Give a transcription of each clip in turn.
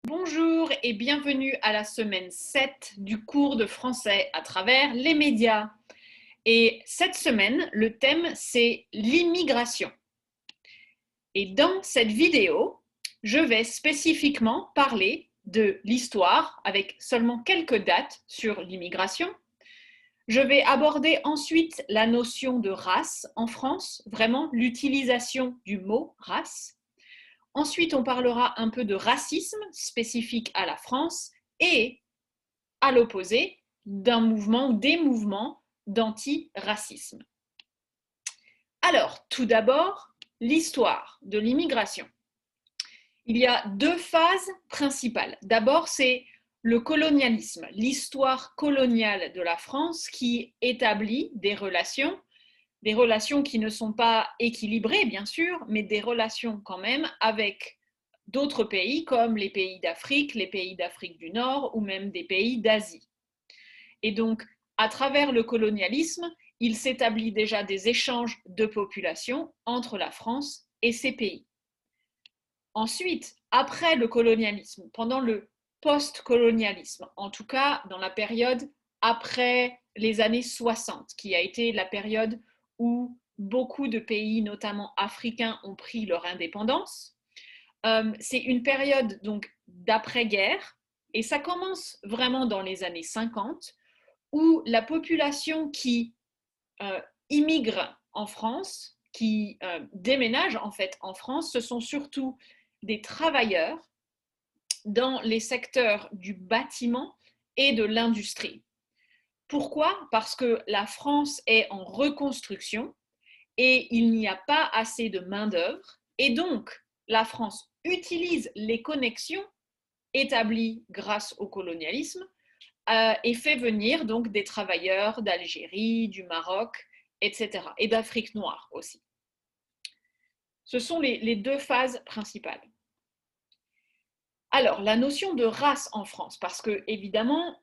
Bonjour et bienvenue à la semaine 7 du cours de français à travers les médias. Et cette semaine, le thème, c'est l'immigration. Et dans cette vidéo, je vais spécifiquement parler de l'histoire avec seulement quelques dates sur l'immigration. Je vais aborder ensuite la notion de race en France, vraiment l'utilisation du mot race. Ensuite, on parlera un peu de racisme spécifique à la France et, à l'opposé, d'un mouvement ou des mouvements d'antiracisme. Alors, tout d'abord, l'histoire de l'immigration. Il y a deux phases principales. D'abord, c'est le colonialisme, l'histoire coloniale de la France qui établit des relations qui ne sont pas équilibrées, bien sûr, mais des relations quand même avec d'autres pays comme les pays d'Afrique du Nord ou même des pays d'Asie. Et donc, à travers le colonialisme, il s'établit déjà des échanges de population entre la France et ces pays. Ensuite, après le colonialisme, pendant le post-colonialisme, en tout cas dans la période après les années 60, qui a été la période où beaucoup de pays, notamment africains, ont pris leur indépendance. C'est une période donc d'après-guerre, et ça commence vraiment dans les années 50, où la population qui immigre en France, qui déménage en fait en France, ce sont surtout des travailleurs dans les secteurs du bâtiment et de l'industrie. Pourquoi? Parce que la France est en reconstruction et il n'y a pas assez de main-d'œuvre, et donc la France utilise les connexions établies grâce au colonialisme et fait venir donc des travailleurs d'Algérie, du Maroc, etc. et d'Afrique noire aussi. Ce sont les deux phases principales. Alors, la notion de race en France, parce que évidemment,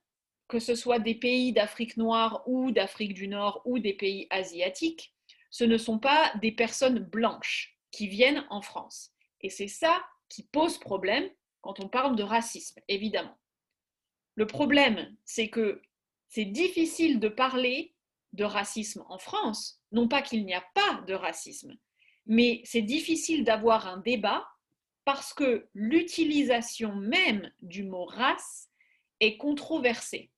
que ce soit des pays d'Afrique noire ou d'Afrique du Nord ou des pays asiatiques, ce ne sont pas des personnes blanches qui viennent en France. Et c'est ça qui pose problème quand on parle de racisme, évidemment. Le problème, c'est que c'est difficile de parler de racisme en France, non pas qu'il n'y a pas de racisme, mais c'est difficile d'avoir un débat parce que l'utilisation même du mot race est controversée.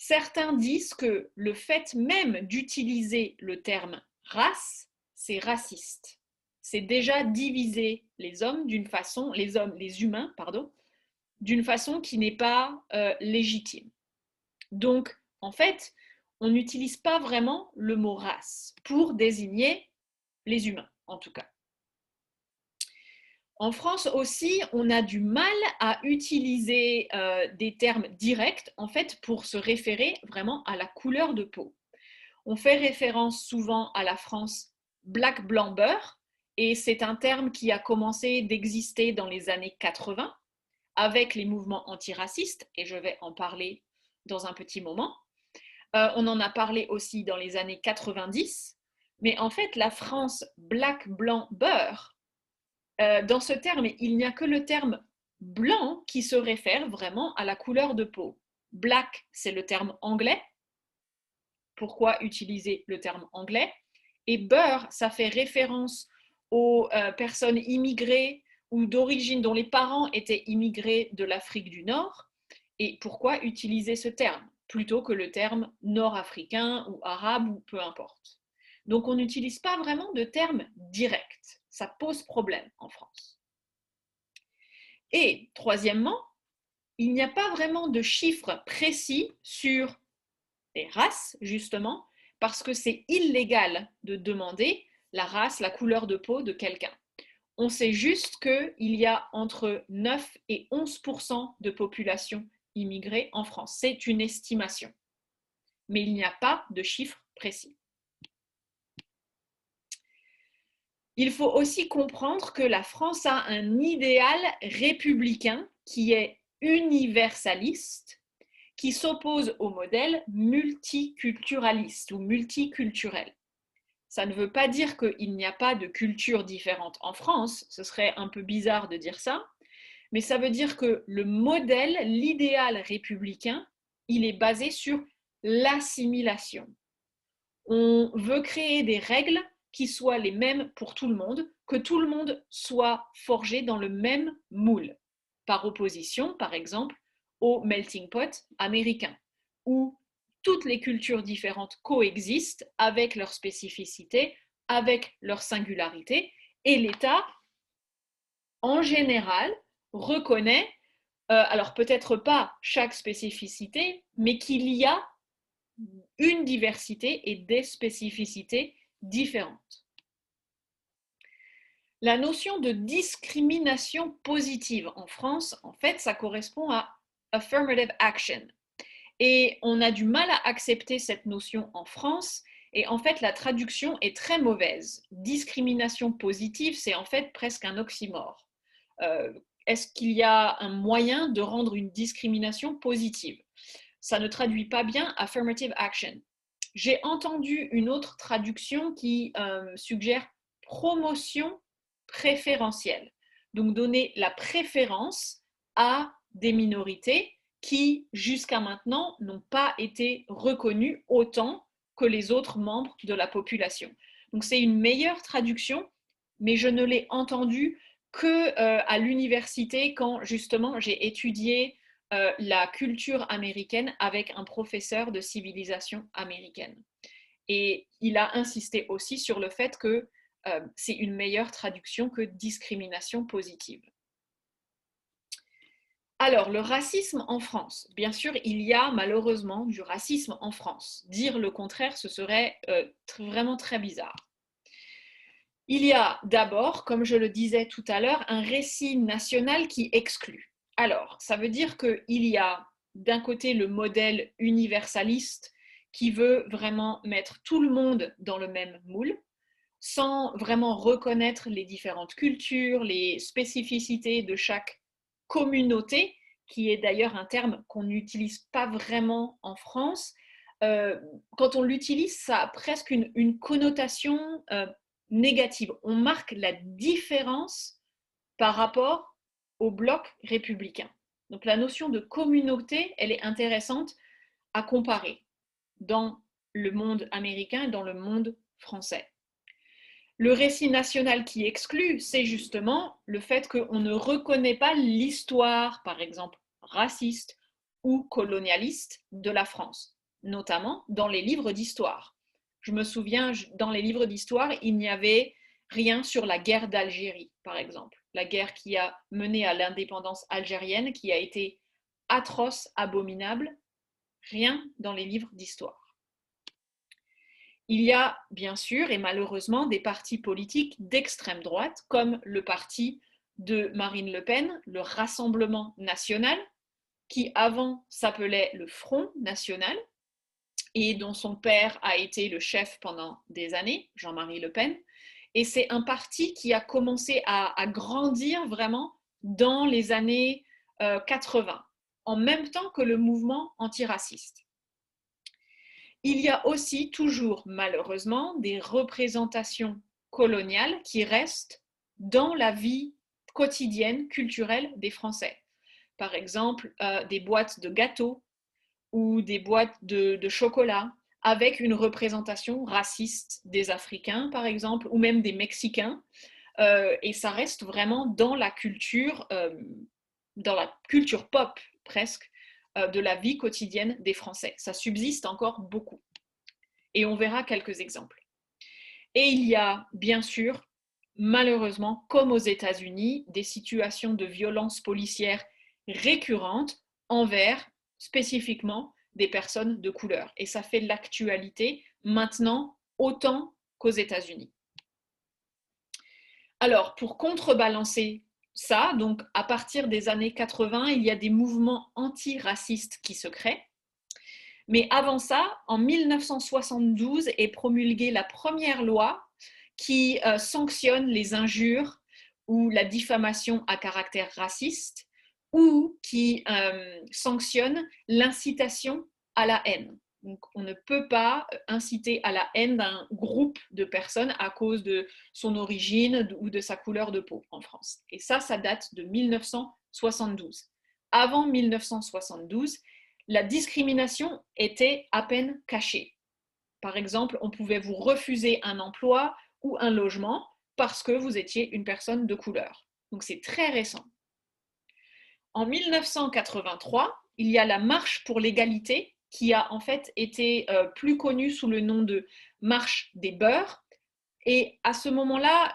Certains disent que le fait même d'utiliser le terme race, c'est raciste. C'est déjà diviser les hommes d'une façon, les humains, pardon, d'une façon qui n'est pas légitime. Donc, en fait, on n'utilise pas vraiment le mot race pour désigner les humains, en tout cas. En France aussi, on a du mal à utiliser des termes directs, en fait, pour se référer vraiment à la couleur de peau. On fait référence souvent à la France black, blanc, beurre, et c'est un terme qui a commencé d'exister dans les années 80 avec les mouvements antiracistes, et je vais en parler dans un petit moment. On en a parlé aussi dans les années 90, mais en fait, la France black, blanc, beurre, dans ce terme, il n'y a que le terme blanc qui se réfère vraiment à la couleur de peau. Black, c'est le terme anglais. Pourquoi utiliser le terme anglais? Et beurre, ça fait référence aux personnes immigrées ou d'origine dont les parents étaient immigrés de l'Afrique du Nord. Et pourquoi utiliser ce terme plutôt que le terme nord-africain ou arabe ou peu importe? Donc on n'utilise pas vraiment de terme direct. Ça pose problème en France. Et troisièmement, il n'y a pas vraiment de chiffres précis sur les races, justement, parce que c'est illégal de demander la race, la couleur de peau de quelqu'un. On sait juste qu'il y a entre 9 et 11% de population immigrée en France. C'est une estimation. Mais il n'y a pas de chiffre précis. Il faut aussi comprendre que la France a un idéal républicain qui est universaliste, qui s'oppose au modèle multiculturaliste ou multiculturel. Ça ne veut pas dire qu'il n'y a pas de cultures différentes en France, ce serait un peu bizarre de dire ça, mais ça veut dire que le modèle, l'idéal républicain, il est basé sur l'assimilation. On veut créer des règles qui soient les mêmes pour tout le monde, que tout le monde soit forgé dans le même moule, par opposition, par exemple, au melting pot américain, où toutes les cultures différentes coexistent avec leurs spécificités, avec leurs singularités, et l'État, en général, reconnaît, alors peut-être pas chaque spécificité, mais qu'il y a une diversité et des spécificités différentes. La notion de discrimination positive en France, en fait, ça correspond à affirmative action. Et on a du mal à accepter cette notion en France. Et en fait, la traduction est très mauvaise. Discrimination positive, c'est en fait presque un oxymore. Est-ce qu'il y a un moyen de rendre une discrimination positive? Ça ne traduit pas bien affirmative action. J'ai entendu une autre traduction qui suggère promotion préférentielle. Donc donner la préférence à des minorités qui, jusqu'à maintenant, n'ont pas été reconnues autant que les autres membres de la population. Donc c'est une meilleure traduction, mais je ne l'ai entendue que à l'université quand justement j'ai étudié la culture américaine avec un professeur de civilisation américaine. Et il a insisté aussi sur le fait que c'est une meilleure traduction que discrimination positive. Alors, le racisme en France. Bien sûr, il y a malheureusement du racisme en France. Dire le contraire, ce serait vraiment très bizarre. Il y a d'abord, comme je le disais tout à l'heure, un récit national qui exclut. Alors, ça veut dire qu'il y a d'un côté le modèle universaliste qui veut vraiment mettre tout le monde dans le même moule, sans vraiment reconnaître les différentes cultures, les spécificités de chaque communauté, qui est d'ailleurs un terme qu'on n'utilise pas vraiment en France. Quand on l'utilise, ça a presque une connotation négative. On marque la différence par rapport au bloc républicain. Donc la notion de communauté, elle est intéressante à comparer dans le monde américain et dans le monde français. Le récit national qui exclut, c'est justement le fait qu'on ne reconnaît pas l'histoire, par exemple, raciste ou colonialiste de la France, notamment dans les livres d'histoire. Je me souviens, dans les livres d'histoire, il n'y avait rien sur la guerre d'Algérie, par exemple. La guerre qui a mené à l'indépendance algérienne, qui a été atroce, abominable. Rien dans les livres d'histoire. Il y a bien sûr et malheureusement des partis politiques d'extrême droite, comme le parti de Marine Le Pen, le Rassemblement national, qui avant s'appelait le Front national et dont son père a été le chef pendant des années, Jean-Marie Le Pen. Et c'est un parti qui a commencé à grandir vraiment dans les années 80, en même temps que le mouvement antiraciste. Il y a aussi toujours, malheureusement, des représentations coloniales qui restent dans la vie quotidienne culturelle des Français. Par exemple, des boîtes de gâteaux ou des boîtes de chocolat avec une représentation raciste des Africains, par exemple, ou même des Mexicains. Et ça reste vraiment dans la culture pop presque, de la vie quotidienne des Français. Ça subsiste encore beaucoup. Et on verra quelques exemples. Et il y a, bien sûr, malheureusement, comme aux États-Unis, des situations de violence policière récurrentes envers, spécifiquement, des personnes de couleur. Et ça fait l'actualité maintenant autant qu'aux États-Unis. Alors, pour contrebalancer ça, donc à partir des années 80, il y a des mouvements antiracistes qui se créent. Mais avant ça, en 1972 est promulguée la première loi qui sanctionne les injures ou la diffamation à caractère raciste ou qui sanctionne l'incitation à la haine. Donc, on ne peut pas inciter à la haine d'un groupe de personnes à cause de son origine ou de sa couleur de peau en France. Et ça date de 1972. 1972. Avant 1972, la discrimination était à peine cachée. Par exemple, on pouvait vous refuser un emploi ou un logement parce que vous étiez une personne de couleur. Donc c'est très récent. En 1983, il y a la Marche pour l'égalité qui a en fait été plus connue sous le nom de Marche des beurs. Et à ce moment-là,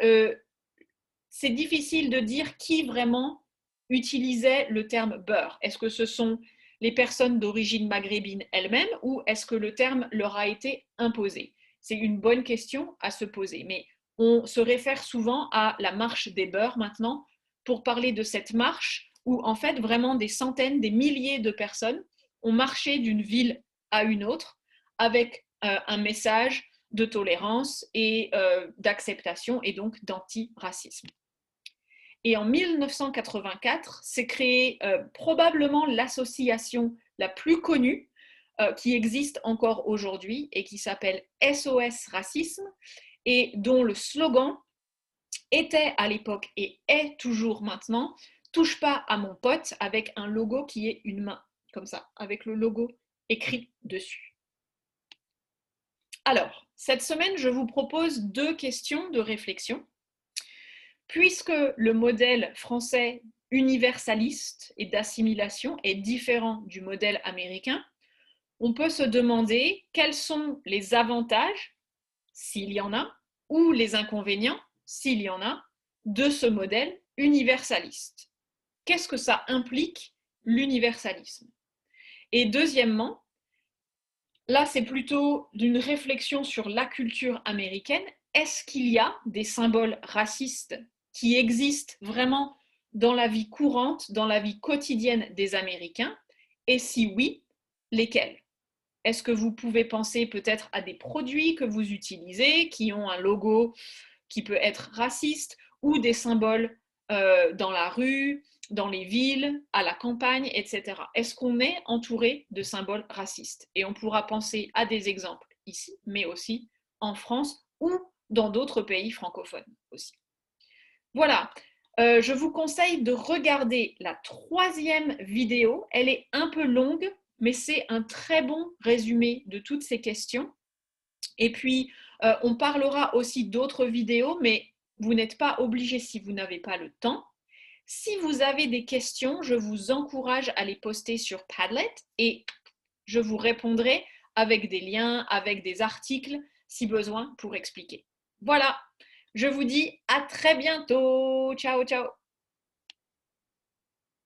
c'est difficile de dire qui vraiment utilisait le terme beurre. Est-ce que ce sont les personnes d'origine maghrébine elles-mêmes ou est-ce que le terme leur a été imposé? C'est une bonne question à se poser, mais on se réfère souvent à la marche des beurs maintenant pour parler de cette marche où en fait vraiment des centaines, des milliers de personnes ont marché d'une ville à une autre avec un message de tolérance et d'acceptation et donc d'antiracisme. Et en 1984, s'est créée probablement l'association la plus connue qui existe encore aujourd'hui et qui s'appelle SOS Racisme et dont le slogan était à l'époque et est toujours maintenant « Touche pas à mon pote » avec un logo qui est une main, comme ça, avec le logo écrit dessus. Alors, cette semaine, je vous propose 2 questions de réflexion. Puisque le modèle français universaliste et d'assimilation est différent du modèle américain, on peut se demander quels sont les avantages, s'il y en a, ou les inconvénients, s'il y en a, de ce modèle universaliste. Qu'est-ce que ça implique, l'universalisme? Et deuxièmement, là c'est plutôt d'une réflexion sur la culture américaine. Est-ce qu'il y a des symboles racistes qui existent vraiment dans la vie courante, dans la vie quotidienne des Américains? Et si oui, lesquels? Est-ce que vous pouvez penser peut-être à des produits que vous utilisez qui ont un logo qui peut être raciste ou des symboles dans la rue, dans les villes, à la campagne, etc. Est-ce qu'on est entouré de symboles racistes? Et on pourra penser à des exemples ici, mais aussi en France ou dans d'autres pays francophones aussi. Voilà, je vous conseille de regarder la 3e vidéo. Elle est un peu longue, mais c'est un très bon résumé de toutes ces questions. Et puis, on parlera aussi d'autres vidéos, mais vous n'êtes pas obligé si vous n'avez pas le temps. Si vous avez des questions, je vous encourage à les poster sur Padlet et je vous répondrai avec des liens, avec des articles, si besoin, pour expliquer. Voilà, je vous dis à très bientôt. Ciao, ciao.